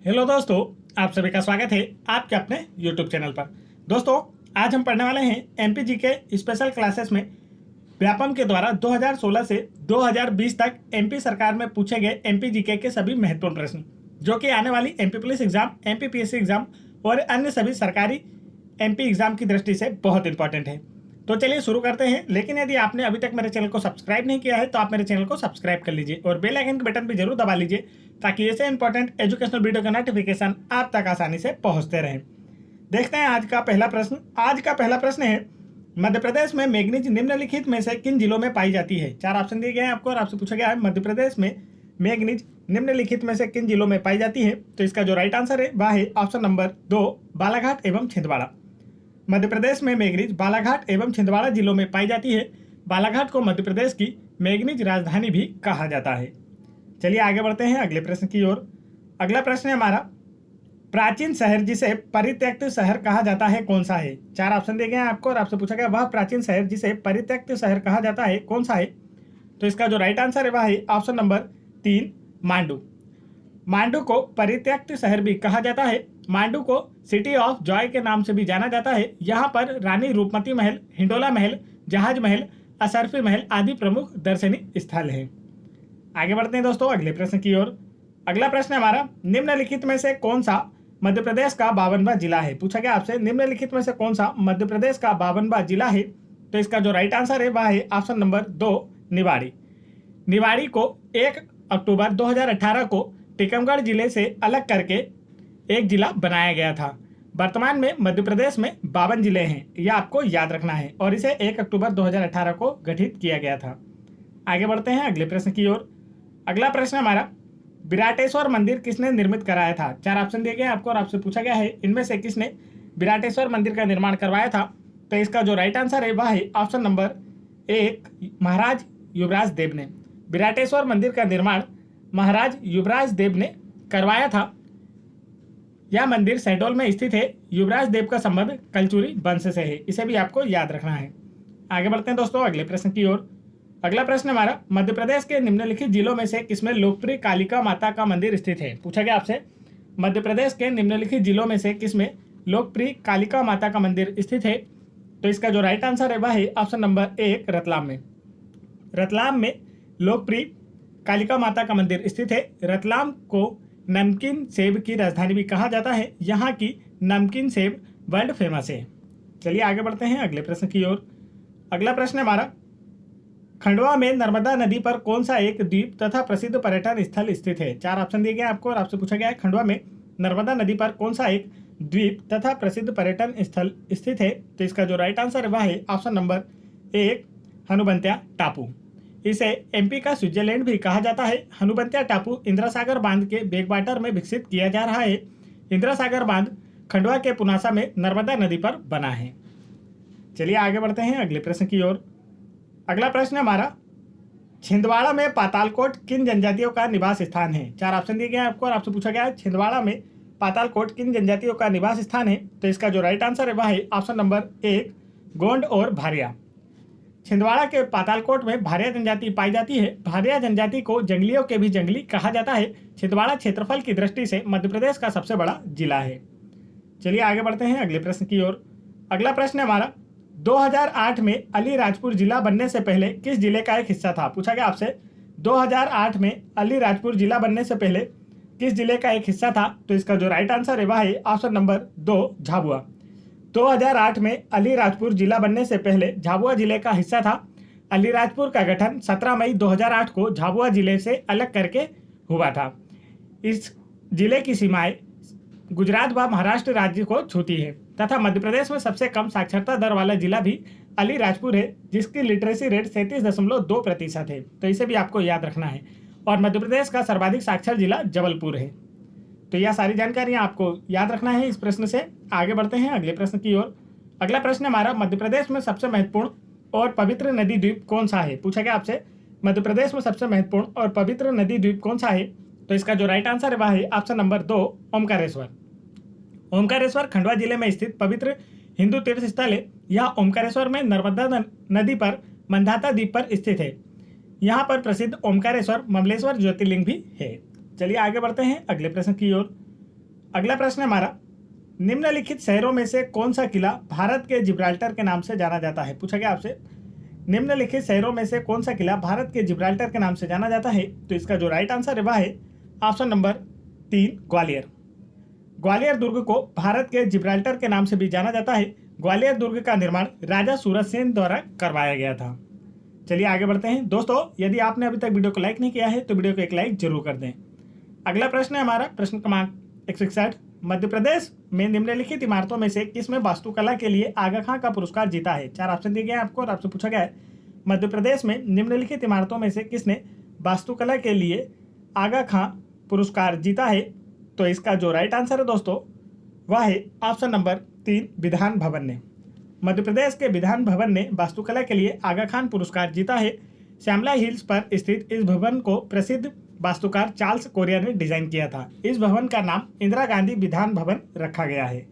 Hello दोस्तों, आप सभी का स्वागत है आपके अपने YouTube चैनल पर। दोस्तों, आज हम पढ़ने वाले हैं एमपीजी के स्पेशल क्लासेस में व्यापम के द्वारा 2016 से 2020 तक एमपी सरकार में पूछे गए एमपीजीके के सभी महत्वपूर्ण प्रश्न, जो कि आने वाली MP police exam, MPPSC exam और अन्य सभी सरकारी एमपी एग्जाम की दृष्टि से बहुत इंपॉर्टेंट है। तो चलिए शुरू करते हैं। लेकिन यदि आपने अभी तक मेरे चैनल को सब्सक्राइब नहीं किया है तो आप मेरे चैनल को सब्सक्राइब कर लीजिए और बेल आइकन के बटन भी जरूर दबा लीजिए, ताकि ऐसे इंपॉर्टेंट एजुकेशनल वीडियो का नोटिफिकेशन आप तक आसानी से पहुंचते रहें। देखते हैं आज का पहला प्रश्न। आज का पहला प्रश्न है, मध्य प्रदेश में मैग्नीज निम्नलिखित में से किन जिलों में पाई जाती है। चार ऑप्शन दिए गए हैं आपको और आपसे पूछा गया है मध्य प्रदेश में मैग्नीज निम्नलिखित में से किन जिलों में पाई जाती है। तो इसका जो राइट आंसर है वह है ऑप्शन नंबर 2, बालाघाट एवं छिंदवाड़ा। मध्य प्रदेश में मैग्नीज बालाघाट एवं छिंदवाड़ा जिलों में पाई जाती है। बालाघाट को मध्य प्रदेश की मैग्नीज राजधानी भी कहा जाता है। चलिए आगे बढ़ते हैं अगले प्रश्न की ओर। अगला प्रश्न है हमारा, प्राचीन शहर जिसे परित्यक्त शहर कहा जाता है कौन सा है। चार ऑप्शन दिए गए हैं आपको और आपसे पूछा गया वह प्राचीन शहर जिसे परित्यक्त शहर कहा जाता है कौन सा है। तो इसका जो राइट आंसर है वह है ऑप्शन नंबर 3, मांडू। मांडू को परित्यक्त शहर भी कहा जाता है। मांडू को सिटी ऑफ जॉय के नाम से भी जाना जाता है। यहाँ पर रानी रूपमती महल, हिंडोला महल, जहाज महल, असरफी महल आदि प्रमुख दर्शनीय स्थल हैं। आगे बढ़ते हैं दोस्तों अगले प्रश्न की ओर। अगला प्रश्न हमारा, निम्नलिखित में से कौन सा मध्य प्रदेश का 52वां जिला है। पूछा गया आपसे निम्नलिखित में से कौन सा मध्य प्रदेश का 52वां जिला है। तो इसका जो राइट आंसर है वह है ऑप्शन नंबर 2, निवाड़ी। निवाड़ी को 1 अक्टूबर 2018 को टीकमगढ़ जिले से अलग करके एक जिला बनाया गया था। वर्तमान में मध्य प्रदेश में 52 जिले हैं, यह आपको याद रखना है, और इसे 1 अक्टूबर 2018 को गठित किया गया था। आगे बढ़ते हैं अगले प्रश्न की ओर। अगला प्रश्न हमारा, विराटेश्वर मंदिर किसने निर्मित कराया था। चार ऑप्शन दिए गए आपको और आपसे पूछा गया है इनमें से किसने विराटेश्वर मंदिर का निर्माण करवाया था। तो इसका जो राइट आंसर है वह है ऑप्शन नंबर 1, महाराज युवराज देव ने। विराटेश्वर मंदिर का निर्माण महाराज युवराज देव ने करवाया था। यह मंदिर शहडोल में स्थित है। युवराज देव का संबंध कलचुरी वंश से है, इसे भी आपको याद रखना है। आगे बढ़ते हैं दोस्तों अगले प्रश्न की ओर। अगला प्रश्न हमारा, मध्य प्रदेश के निम्नलिखित जिलों में से किसमें लोकप्रिय कालिका माता का मंदिर स्थित है। पूछा गया आपसे मध्य प्रदेश के निम्नलिखित जिलों में से किसमें लोकप्रिय कालिका माता का मंदिर स्थित है। तो इसका जो राइट आंसर है वह है ऑप्शन नंबर 1, रतलाम में। रतलाम में लोकप्रिय कालिका माता का मंदिर स्थित है। रतलाम को नमकीन सेब की राजधानी भी कहा जाता है। यहाँ की नमकीन सेब वर्ल्ड फेमस है। चलिए आगे बढ़ते हैं अगले प्रश्न की ओर। अगला प्रश्न हमारा, खंडवा में नर्मदा नदी पर कौन सा एक द्वीप तथा प्रसिद्ध पर्यटन स्थल स्थित है। चार ऑप्शन दिए गए आपको और आपसे पूछा गया है खंडवा में नर्मदा नदी पर कौन सा एक द्वीप तथा प्रसिद्ध पर्यटन स्थल स्थित है। तो इसका जो राइट आंसर है वह है ऑप्शन नंबर 1, हनुबंत्या टापू। इसे एमपी का स्विट्जरलैंड भी कहा जाता है। हनुबंत्या टापू इंदिरा सागर बांध के बैकवाटर में विकसित किया जा रहा है। इंदिरा सागर बांध खंडवा के पुनासा में नर्मदा नदी पर बना है। चलिए आगे बढ़ते हैं अगले प्रश्न की ओर। अगला प्रश्न हमारा, छिंदवाड़ा में पातालकोट किन जनजातियों का निवास स्थान है। चार ऑप्शन दिए गए हैं आपको और आपसे पूछा गया है छिंदवाड़ा में पातालकोट किन जनजातियों का निवास स्थान है। तो इसका जो राइट आंसर है वह है ऑप्शन नंबर 1, गोंड और भारिया। छिंदवाड़ा के पातालकोट में भारिया जनजाति पाई जाती है। भारिया जनजाति को जंगलियों के भी जंगली कहा जाता है। छिंदवाड़ा क्षेत्रफल की दृष्टि से मध्य प्रदेश का सबसे बड़ा जिला है। चलिए आगे बढ़ते हैं अगले प्रश्न की ओर। अगला प्रश्न हमारा, 2008 में अलीराजपुर जिला बनने से पहले किस जिले का एक हिस्सा था। पूछा गया आपसे 2008 में अलीराजपुर जिला बनने से पहले किस जिले का एक हिस्सा था। तो इसका जो राइट आंसर है वह है ऑप्शन नंबर 2, झाबुआ। 2008 में अलीराजपुर जिला बनने से पहले झाबुआ जिले का हिस्सा था। अलीराजपुर का गठन 17 मई 2008 को झाबुआ जिले से अलग करके हुआ था। इस जिले की सीमाएं गुजरात व महाराष्ट्र राज्य को छूती है तथा मध्य प्रदेश में सबसे कम साक्षरता दर वाला जिला भी अलीराजपुर है, जिसकी लिटरेसी रेट 37.2% है। तो इसे भी आपको याद रखना है। और मध्य प्रदेश का सर्वाधिक साक्षर जिला जबलपुर है। तो यह सारी जानकारियां आपको याद रखना है इस प्रश्न से। आगे बढ़ते हैं अगले प्रश्न की ओर। अगला प्रश्न हमारा, मध्य प्रदेश में सबसे महत्वपूर्ण और पवित्र नदी द्वीप कौन सा है। पूछा गया आपसे मध्य प्रदेश में सबसे महत्वपूर्ण और पवित्र नदी द्वीप कौन सा है। तो इसका जो राइट आंसर है वह है ऑप्शन नंबर 2, ओमकारेश्वर। ओमकारेश्वर खंडवा जिले में स्थित पवित्र हिंदू तीर्थ स्थल है। यह ओमकारेश्वर में नर्मदा नदी पर मंदाता द्वीप पर स्थित है। यहाँ पर प्रसिद्ध ओमकारेश्वर ममलेश्वर ज्योतिर्लिंग भी है। चलिए आगे बढ़ते हैं अगले प्रश्न की ओर। अगला प्रश्न है हमारा, निम्नलिखित शहरों में से कौन सा किला भारत के जिब्राल्टर के नाम से जाना जाता है। पूछा गया आपसे, निम्नलिखित शहरों में से कौन सा किला भारत के जिब्राल्टर के नाम से जाना जाता है। तो इसका जो राइट आंसर है वह है ऑप्शन नंबर 3 ग्वालियर। ग्वालियर दुर्ग को भारत के जिब्राल्टर के नाम से भी जाना जाता है। ग्वालियर दुर्ग का निर्माण राजा सूरज सेन द्वारा करवाया गया था। चलिए आगे बढ़ते हैं दोस्तों, यदि आपने अभी तक वीडियो को लाइक नहीं किया है तो वीडियो को एक लाइक जरूर कर दें। अगला प्रश्न है हमारा, प्रश्न क्रमांक 161, मध्य प्रदेश में निम्नलिखित इमारतों में से किसमें वास्तुकला के लिए आगा खां का पुरस्कार जीता है। 4 ऑप्शन दिए गए हैं आपको और आपसे पूछा गया है मध्य प्रदेश में निम्नलिखित इमारतों में से किसने वास्तुकला के लिए आगा खां पुरस्कार जीता है। तो इसका जो राइट आंसर है दोस्तों वह है ऑप्शन नंबर 3 विधान भवन ने। मध्य प्रदेश के विधान भवन ने वास्तुकला के लिए आगा खान पुरस्कार जीता है। श्यामला हिल्स पर स्थित इस भवन को प्रसिद्ध वास्तुकार चार्ल्स कोरिया ने डिजाइन किया था। इस भवन का नाम इंदिरा गांधी विधान भवन रखा गया है।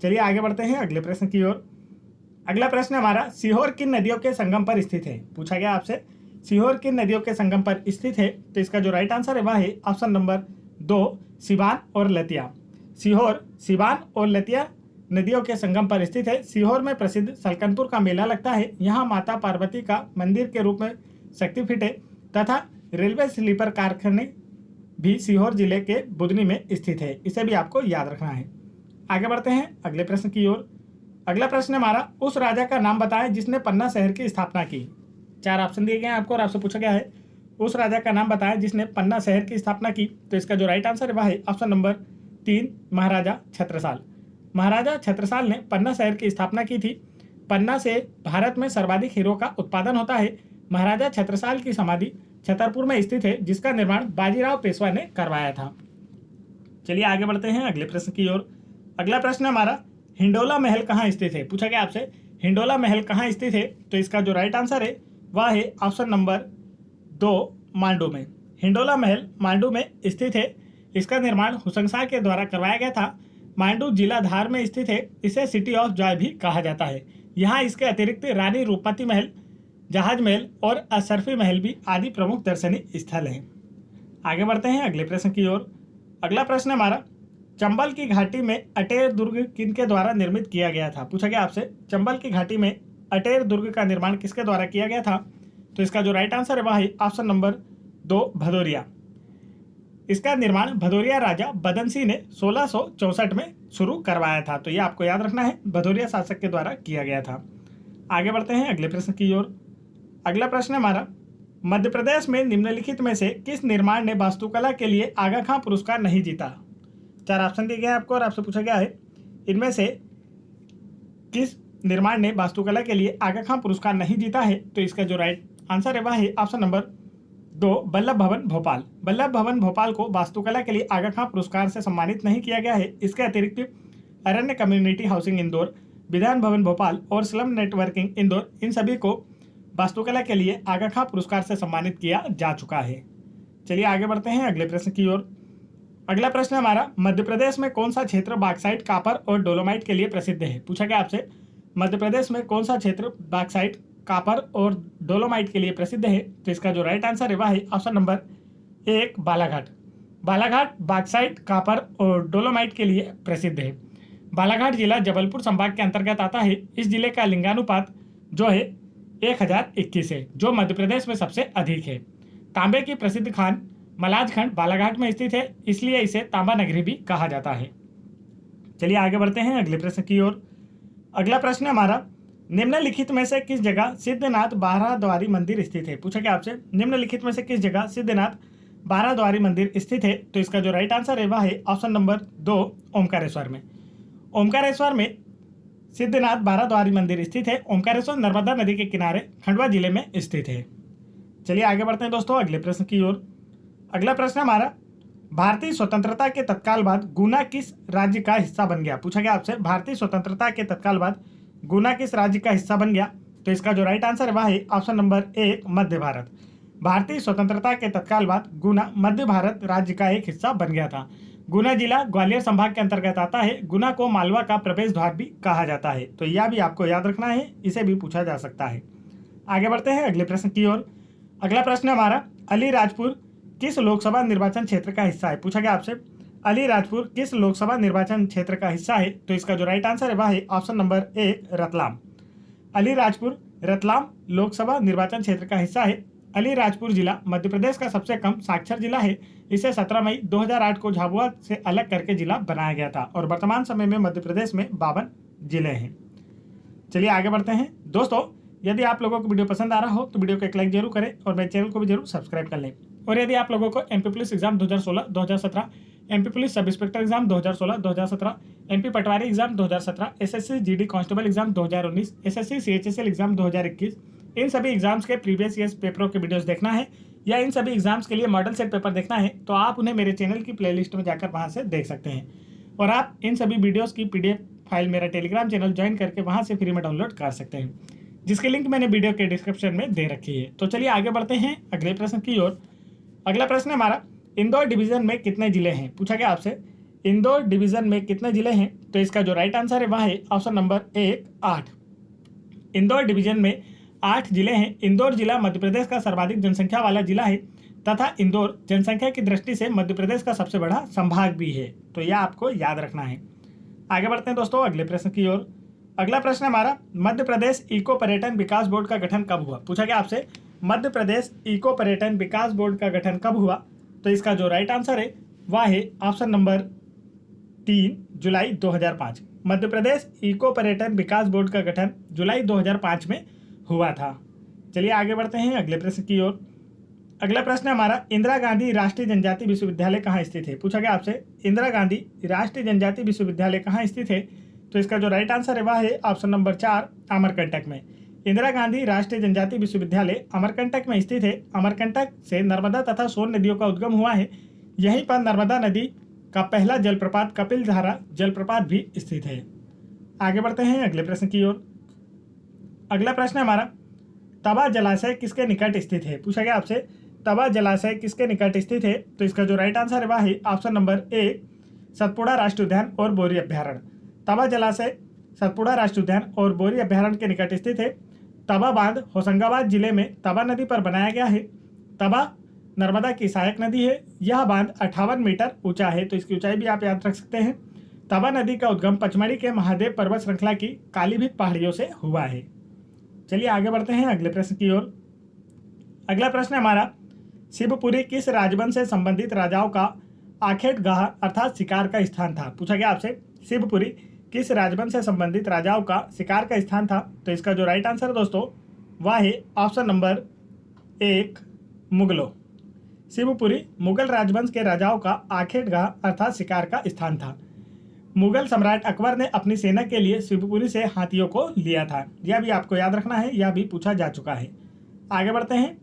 चलिए आगे बढ़ते हैं अगले प्रश्न की ओर। अगला प्रश्न हमारा, सीहोर किन नदियों के संगम पर स्थित है। पूछा गया आपसे, सीहोर किन नदियों के संगम पर स्थित है। तो इसका जो राइट आंसर है वह है ऑप्शन नंबर 2 सिवान और लतिया। सीहोर सिवान और लतिया नदियों के संगम पर स्थित है। सीहोर में प्रसिद्ध सलकनपुर का मेला लगता है। यहाँ माता पार्वती का मंदिर के रूप में शक्तिपीठ है तथा रेलवे स्लीपर कारखाने भी सीहोर जिले के बुधनी में स्थित है। इसे भी आपको याद रखना है। आगे बढ़ते हैं अगले प्रश्न की ओर। अगला प्रश्न हमारा, उस राजा का नाम बताएं जिसने पन्ना शहर की स्थापना की। 4 ऑप्शन दिए गए हैं आपको और आपसे पूछा गया है उस राजा का नाम बताएं जिसने पन्ना शहर की स्थापना की। तो इसका जो राइट आंसर है वह है ऑप्शन नंबर 3 महाराजा छत्रसाल। महाराजा छत्रसाल ने पन्ना शहर की स्थापना की थी। पन्ना से भारत में सर्वाधिक हीरो का उत्पादन होता है। महाराजा छत्रसाल की समाधि छतरपुर में स्थित है, जिसका निर्माण बाजीराव पेशवा ने करवाया था। चलिए आगे बढ़ते हैं अगले प्रश्न की ओर। अगला प्रश्न हमारा, हिंडोला महल कहाँ स्थित है। पूछा गया आपसे हिंडोला महल कहाँ स्थित है। तो इसका जो राइट आंसर है वह है ऑप्शन नंबर 2 मांडू में। हिंडोला महल मांडू में स्थित है। इसका निर्माण हुसैन के द्वारा करवाया गया था। मांडू जिला धार में स्थित है। इसे सिटी ऑफ जॉय भी कहा जाता है। यहाँ इसके अतिरिक्त रानी रूपमती महल, जहाज महल और अशरफी महल भी आदि प्रमुख दर्शनीय स्थल हैं। आगे बढ़ते हैं अगले प्रश्न की ओर। अगला प्रश्न हमारा, चंबल की घाटी में अटेर दुर्ग किनके द्वारा निर्मित किया गया था। पूछा गया आपसे चंबल की घाटी में अटेर दुर्ग का निर्माण किसके द्वारा किया गया था। तो इसका जो राइट आंसर है वह है ऑप्शन नंबर 2 भदौरिया। इसका निर्माण भदौरिया राजा बदन सिंह ने 1664 में शुरू करवाया था। तो यह आपको याद रखना है, भदौरिया शासक के द्वारा किया गया था। आगे बढ़ते हैं अगले प्रश्न की ओर। अगला प्रश्न हमारा, मध्य प्रदेश में निम्नलिखित में से किस निर्माण ने वास्तुकला के लिए आगा खां पुरस्कार नहीं जीता। 4 ऑप्शन दिए गए आपको और आपसे पूछा गया है इनमें से किस निर्माण ने वास्तुकला के लिए आगा खां पुरस्कार नहीं जीता है। तो इसका जो राइट आंसर है वह है ऑप्शन नंबर 2 वल्लभ भवन भोपाल। वल्लभ भवन भोपाल को वास्तुकला के लिए आगा खां पुरस्कार से सम्मानित नहीं किया गया है। इसके अतिरिक्त अरण्य कम्युनिटी हाउसिंग इंदौर, विधान भवन भोपाल और स्लम नेटवर्किंग इंदौर, इन सभी को वास्तुकला के लिए आगा खां पुरस्कार से सम्मानित किया जा चुका है। चलिए आगे बढ़ते हैं अगले प्रश्न की ओर। अगला प्रश्न हमारा, मध्य प्रदेश में कौन सा क्षेत्र बॉक्साइट, कापर और डोलोमाइट के लिए प्रसिद्ध है। पूछा गया आपसे मध्य प्रदेश में कौन सा क्षेत्र बॉक्साइट, कापर और डोलोमाइट के लिए प्रसिद्ध है। तो इसका जो राइट आंसर है वह है option number 1 Balaghat. Balaghat bauxite, copper और डोलोमाइट के लिए प्रसिद्ध है। बालाघाट जिला जबलपुर संभाग के अंतर्गत आता है। इस जिले का लिंगानुपात जो है 1021 है, जो मध्य प्रदेश में सबसे अधिक है। तांबे की प्रसिद्ध खान मलाज खंड बालाघाट में स्थित है, इसलिए इसे तांबा नगरी भी कहा जाता है। चलिए आगे बढ़ते हैं अगले प्रश्न की ओर। अगला प्रश्न हमारा, निम्नलिखित में से किस जगह सिद्धनाथ बाराद्वारी मंदिर स्थित है। पूछा गया आपसे निम्नलिखित में से किस जगह सिद्धनाथ बाराद्वारी मंदिर स्थित है। तो इसका जो राइट आंसर है वह है ऑप्शन नंबर 2 ओमकारेश्वर में। ओमकारेश्वर में सिद्धनाथ बाराद्वारी मंदिर स्थित है। ओमकारेश्वर नर्मदा नदी के किनारे खंडवा जिले में स्थित है। चलिए आगे बढ़ते हैं दोस्तों अगले प्रश्न की ओर। अगला प्रश्न हमारा, भारतीय स्वतंत्रता के तत्काल बाद गुना किस राज्य का हिस्सा बन गया। पूछा गया आपसे भारतीय स्वतंत्रता के तत्काल बाद गुना किस राज्य का हिस्सा बन गया। तो इसका जो राइट आंसर है वह है ऑप्शन नंबर 1 मध्य भारत। भारतीय स्वतंत्रता के तत्काल बाद गुना मध्य भारत राज्य का एक हिस्सा बन गया था। गुना जिला ग्वालियर संभाग के अंतर्गत आता है। गुना को मालवा का प्रवेश द्वार भी कहा जाता है। तो यह भी आपको याद रखना है, इसे भी पूछा जा सकता है। आगे बढ़ते हैं अगले प्रश्न की ओर। अगला प्रश्न हमारा, अलीराजपुर किस लोकसभा निर्वाचन क्षेत्र का हिस्सा है। पूछा गया आपसे अलीराजपुर किस लोकसभा निर्वाचन क्षेत्र का हिस्सा है? तो इसका जो राइट आंसर है वह है ऑप्शन नंबर 1 रतलाम। अलीराजपुर रतलाम लोकसभा निर्वाचन क्षेत्र का हिस्सा है। अलीराजपुर जिला मध्य प्रदेश का सबसे कम साक्षर जिला है। इसे 17 मई 2008 को झाबुआ से अलग करके जिला बनाया गया था और वर्तमान समय में मध्य प्रदेश में 52 जिले हैं। चलिए आगे बढ़ते हैं दोस्तों। यदि आप लोगों को वीडियो पसंद आ रहा हो तो वीडियो को एक लाइक जरूर करें और मेरे चैनल को भी जरूर सब्सक्राइब कर लें। और यदि आप लोगों को MP police exam 2016, 2017, MP police sub inspector exam 2016, 2017, MP Patwari exam 2017, SSC GD constable exam 2019, SSC CHSL exam 2021, इन सभी एग्जाम्स के प्रीवियस ईयर्स पेपरों के वीडियोस देखना है या इन सभी एग्जाम्स के लिए मॉडल सेट पेपर देखना है तो आप उन्हें मेरे चैनल की प्लेलिस्ट में जाकर वहां से देख सकते हैं। और आप इन सभी वीडियोस की पीडीएफ फाइल मेरा टेलीग्राम चैनल ज्वाइन करके वहां से फ्री में डाउनलोड कर सकते हैं, जिसकी लिंक मैंने वीडियो के डिस्क्रिप्शन में दे रखी है। तो चलिए आगे बढ़ते हैं अगले प्रश्न की ओर। अगला प्रश्न हमारा, इंदौर डिवीजन में कितने जिले हैं? पूछा गया आपसे इंदौर डिवीजन में कितने जिले हैं? तो इसका जो राइट आंसर है वह है ऑप्शन नंबर 1 8। इंदौर डिवीजन में 8 जिले हैं। इंदौर जिला मध्य प्रदेश का सर्वाधिक जनसंख्या वाला जिला है तथा इंदौर जनसंख्या की दृष्टि से मध्य प्रदेश का सबसे बड़ा संभाग भी है। तो यह आपको याद रखना है। आगे बढ़ते हैं दोस्तों अगले प्रश्न की ओर। अगला प्रश्न हमारा, मध्य प्रदेश इको पर्यटन विकास बोर्ड का गठन कब हुआ? पूछा गया आपसे मध्य प्रदेश इको पर्यटन विकास बोर्ड का गठन कब हुआ? तो इसका जो राइट आंसर है वह है ऑप्शन नंबर 3 जुलाई 2005। मध्य प्रदेश इको पर्यटन विकास बोर्ड का गठन जुलाई 2005 में हुआ था। चलिए आगे बढ़ते हैं अगले प्रश्न की ओर। अगला प्रश्न हमारा, इंदिरा गांधी राष्ट्रीय जनजाति विश्वविद्यालय कहाँ स्थित है? पूछा गया आपसे इंदिरा गांधी राष्ट्रीय जनजाति विश्वविद्यालय कहाँ स्थित है? तो इसका जो राइट आंसर है वह है ऑप्शन नंबर 4 अमरकंटक में। इंदिरा गांधी राष्ट्रीय जनजाति विश्वविद्यालय अमरकंटक में स्थित है। अमरकंटक से नर्मदा तथा सोन नदियों का उद्गम हुआ है। यहीं पर नर्मदा नदी का पहला जलप्रपात कपिल धारा जलप्रपात भी स्थित है। आगे बढ़ते हैं अगले प्रश्न की ओर। अगला प्रश्न हमारा, तवा जलाशय किसके निकट स्थित है? पूछा गया आपसे तवा जलाशय किसके निकट स्थित है? तो इसका जो राइट आंसर है वह है ऑप्शन नंबर 1 सतपुड़ा राष्ट्रीय उद्यान और बोरी अभ्यारण्य। तवा जलाशय सतपुड़ा राष्ट्रीय उद्यान और बोरी अभ्यारण्य के निकट स्थित है। तवा बांध होशंगाबाद जिले में तवा नदी पर बनाया गया है। तवा नर्मदा की सहायक नदी है। यह बांध 58 मीटर ऊंचा है, तो इसकी ऊंचाई भी आप याद रख सकते हैं। तवा नदी का उद्गम पचमढ़ी के महादेव पर्वत श्रृंखला की कालीभीत पहाड़ियों से हुआ है। चलिए आगे बढ़ते हैं अगले प्रश्न की ओर। अगला प्रश्न हमारा, शिवपुरी किस राजवंश से संबंधित राजाओं का आखेटगाह अर्थात शिकार का स्थान था? पूछा गया आपसे शिवपुरी किस राजवंश से संबंधित राजाओं का शिकार का स्थान था? तो इसका जो राइट आंसर है दोस्तों वह है ऑप्शन नंबर 1 मुगलों। शिवपुरी मुगल राजवंश के राजाओं का आखेटगाह अर्थात शिकार का स्थान था। मुगल सम्राट अकबर ने अपनी सेना के लिए शिवपुरी से हाथियों को लिया था। यह भी आपको याद रखना है, यह भी पूछा जा चुका है। आगे बढ़ते हैं।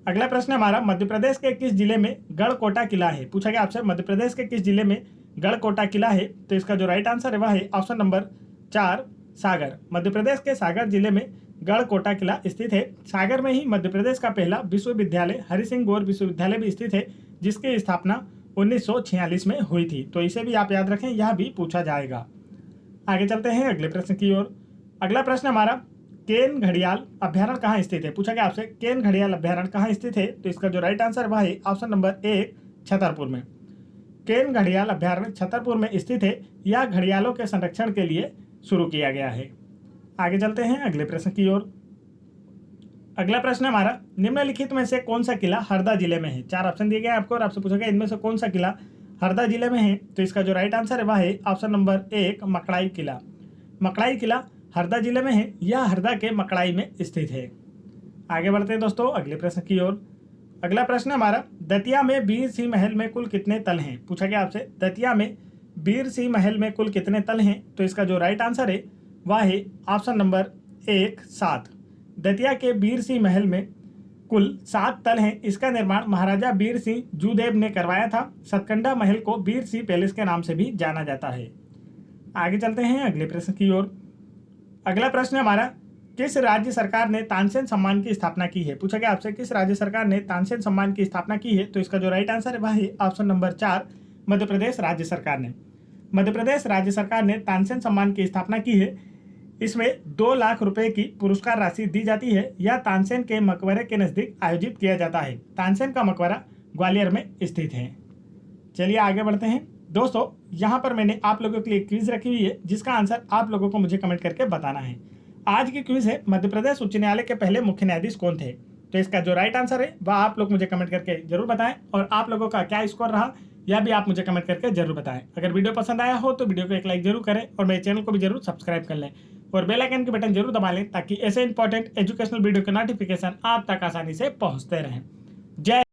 अगला प्रश्न हमारा, मध्य प्रदेश के किस जिले में गढ़कोटा किला है? पूछा गया आपसे मध्य प्रदेश के किस जिले में गढ़कोटा किला है? तो इसका जो राइट आंसर है वह है ऑप्शन नंबर 4 सागर। मध्य प्रदेश के सागर जिले में गढ़कोटा किला स्थित है। सागर में ही मध्य प्रदेश का पहला विश्वविद्यालय हरि सिंह गौर विश्वविद्यालय भी स्थित है, जिसकी स्थापना 1946 में हुई थी। तो इसे भी आप याद रखें, यह भी पूछा जाएगा। आगे चलते हैं अगले प्रश्न की ओर। अगला प्रश्न हमारा, केन घड़ियाल अभ्यारण्य कहाँ स्थित है? पूछा गया आपसे केन घड़ियाल अभ्यारण्य कहाँ स्थित है? तो इसका जो राइट आंसर वह है ऑप्शन नंबर 1 छतरपुर में। केन घड़ियाल अभ्यारण्य छतरपुर में स्थित है। यह घड़ियालों के संरक्षण के लिए शुरू किया गया है। आगे चलते हैं अगले प्रश्न की ओर। अगला प्रश्न हमारा, निम्नलिखित में से कौन सा किला हरदा जिले में है? 4 ऑप्शन दिए गए आपको और आपसे पूछा गया इनमें से कौन सा किला हरदा जिले में है? तो इसका जो राइट आंसर है वह है ऑप्शन नंबर 1 मकड़ाई किला। मकड़ाई किला हरदा जिले में है। यह हरदा के मकड़ाई में स्थित है। आगे बढ़ते हैं दोस्तों अगले प्रश्न की ओर। अगला प्रश्न हमारा, दतिया में वीर सिंह महल में कुल कितने तल हैं? पूछा गया आपसे दतिया में वीर सिंह महल में कुल कितने तल हैं? तो इसका जो राइट आंसर है वह है ऑप्शन नंबर 1 7। दतिया के वीर सिंह महल में कुल 7 तल हैं। इसका निर्माण महाराजा वीर सिंह जूदेव ने करवाया था। सतकंडा महल को वीर सिंह पैलेस के नाम से भी जाना जाता है। आगे चलते हैं अगले प्रश्न की ओर। अगला प्रश्न हमारा, किस राज्य सरकार ने तानसेन सम्मान की स्थापना की है? पूछा गया आपसे किस राज्य सरकार ने तानसेन सम्मान की स्थापना की है? तो इसका जो राइट आंसर है वह है ऑप्शन नंबर 4 मध्य प्रदेश राज्य सरकार ने। मध्य प्रदेश राज्य सरकार ने तानसेन सम्मान की स्थापना की है। इसमें 2 लाख रुपए की पुरस्कार राशि दी जाती है। यह तानसेन के मकबरे के नज़दीक आयोजित किया जाता है। तानसेन का मकबरा ग्वालियर में स्थित है। चलिए आगे बढ़ते हैं दोस्तों यहाँ पर मैंने आप लोगों के लिए क्विज रखी हुई है जिसका आंसर आप लोगों को मुझे कमेंट करके बताना है। आज की क्विज है मध्य प्रदेश उच्च न्यायालय के पहले मुख्य न्यायाधीश कौन थे। तो इसका जो राइट आंसर है वह आप लोग मुझे कमेंट करके जरूर बताएं और आप लोगों का क्या स्कोर रहा यह भी आप मुझे कमेंट करके जरूर बताएं। अगर वीडियो पसंद आया हो तो वीडियो को एक लाइक जरूर करें और मेरे चैनल को भी जरूर सब्सक्राइब कर लें और बेल आइकन के बटन जरूर दबा लें ताकि ऐसे इंपॉर्टेंट एजुकेशनल वीडियो के नोटिफिकेशन आप तक आसानी से पहुंचते रहें। जय